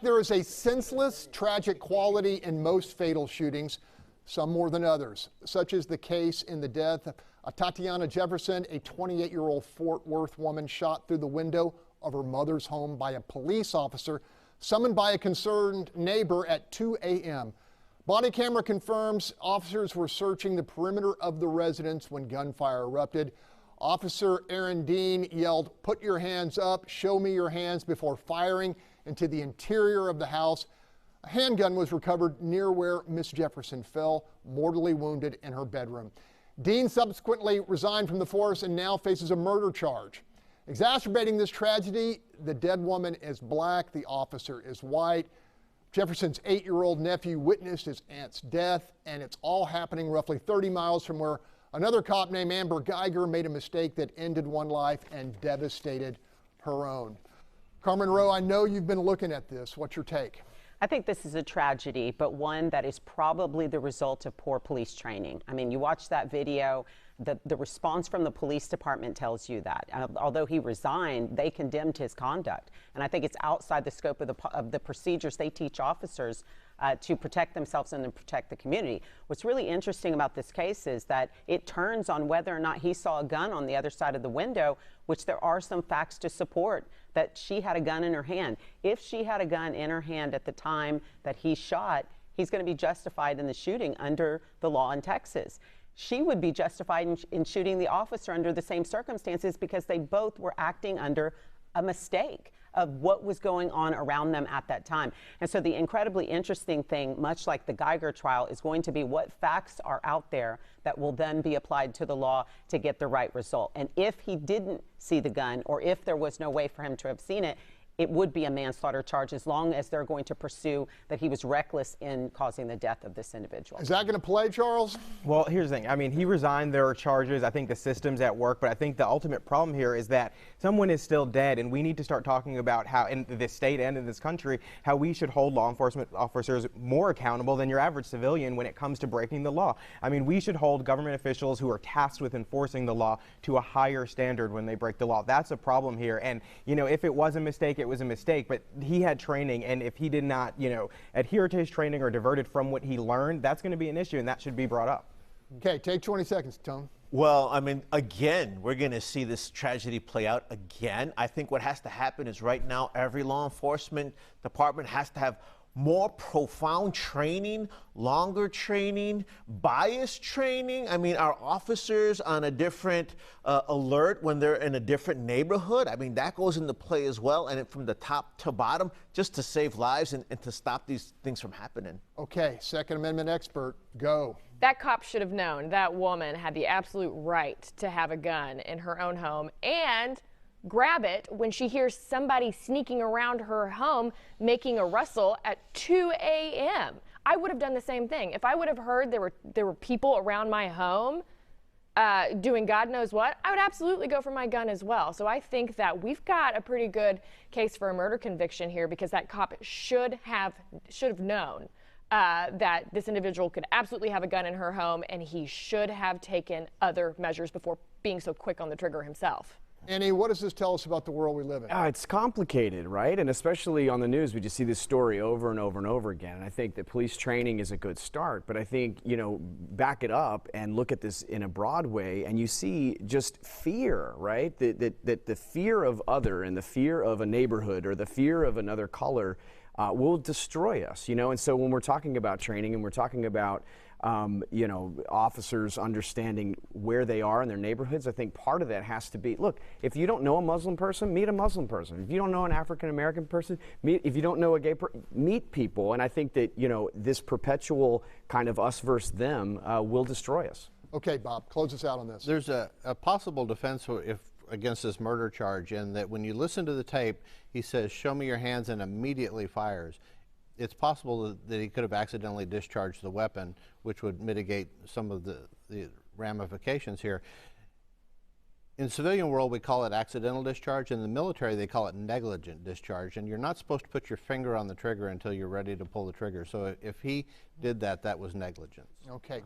There is a senseless, tragic quality in most fatal shootings, some more than others, such as the case in the death of Atatiana Jefferson, a 28-year-old Fort Worth woman shot through the window of her mother's home by a police officer summoned by a concerned neighbor at 2 a.m. Body camera confirms officers were searching the perimeter of the residence when gunfire erupted. Officer Aaron Dean yelled, "Put your hands up, show me your hands," before firing into the interior of the house. A handgun was recovered near where Miss Jefferson fell, mortally wounded in her bedroom. Dean subsequently resigned from the force and now faces a murder charge. Exacerbating this tragedy, the dead woman is black, the officer is white. Jefferson's 8-year-old nephew witnessed his aunt's death, and it's all happening roughly 30 miles from where another cop named Amber Geiger made a mistake that ended one life and devastated her own. Carmen Rowe, I know you've been looking at this. What's your take? I think this is a tragedy, but one that is probably the result of poor police training. I mean, you watch that video, the response from the police department tells you that. Although he resigned, they condemned his conduct. And I think it's outside the scope of the procedures they teach officers to protect themselves and to protect the community. What's really interesting about this case is that it turns on whether or not he saw a gun on the other side of the window, which there are some facts to support that she had a gun in her hand. If she had a gun in her hand at the time that he shot, he's going to be justified in the shooting under the law in Texas. She would be justified in shooting the officer under the same circumstances because they both were acting under a mistake of what was going on around them at that time. And so the incredibly interesting thing, much like the Geiger trial, is going to be what facts are out there that will then be applied to the law to get the right result. And if he didn't see the gun, or if there was no way for him to have seen it, it would be a manslaughter charge as long as they're going to pursue that he was reckless in causing the death of this individual. Is that going to play, Charles? Well, here's the thing. I mean, he resigned. There are charges. I think the system's at work. But I think the ultimate problem here is that someone is still dead. And we need to start talking about how, in this state and in this country, how we should hold law enforcement officers more accountable than your average civilian when it comes to breaking the law. I mean, we should hold government officials who are tasked with enforcing the law to a higher standard when they break the law. That's a problem here. And, you know, if it was a mistake, it was a mistake, but he had training, and if he did not, you know, adhere to his training or diverted from what he learned, that's going to be an issue, and that should be brought up. Okay, take 20 seconds, Tone. Well, I mean, again, we're going to see this tragedy play out again. I think what has to happen is right now, every law enforcement department has to have more profound training, longer training, bias training. I mean, our officers on a different alert when they're in a different neighborhood. I mean, that goes into play as well, and from the top to bottom, just to save lives and to stop these things from happening. Okay, Second Amendment expert, go. That cop should have known that woman had the absolute right to have a gun in her own home and grab it when she hears somebody sneaking around her home making a rustle at 2 a.m. I would have done the same thing. If I would have heard there were people around my home doing God knows what, I would absolutely go for my gun as well. So I think that we've got a pretty good case for a murder conviction here because that cop should have known that this individual could absolutely have a gun in her home, and he should have taken other measures before being so quick on the trigger himself. Annie, what does this tell us about the world we live in? It's complicated, right? And especially on the news, we just see this story over and over and over again. And I think that police training is a good start, but I think, you know, back it up and look at this in a broad way, and you see just fear, right? That the fear of other and the fear of a neighborhood or the fear of another color will destroy us, you know? And so when we're talking about training and we're talking about you know, officers understanding where they are in their neighborhoods, I think part of that has to be, look, if you don't know a Muslim person, meet a Muslim person. If you don't know an African-American person, if you don't know a gay person, meet people. And I think that, you know, this perpetual kind of us versus them will destroy us. Okay, Bob, close us out on this. There's a possible defense against this murder charge, in that when you listen to the tape, he says, "Show me your hands," and immediately fires. It's possible that he could have accidentally discharged the weapon, which would mitigate some of the ramifications here. In civilian world, we call it accidental discharge. In the military, they call it negligent discharge. And you're not supposed to put your finger on the trigger until you're ready to pull the trigger. So if he did that, that was negligence. Okay.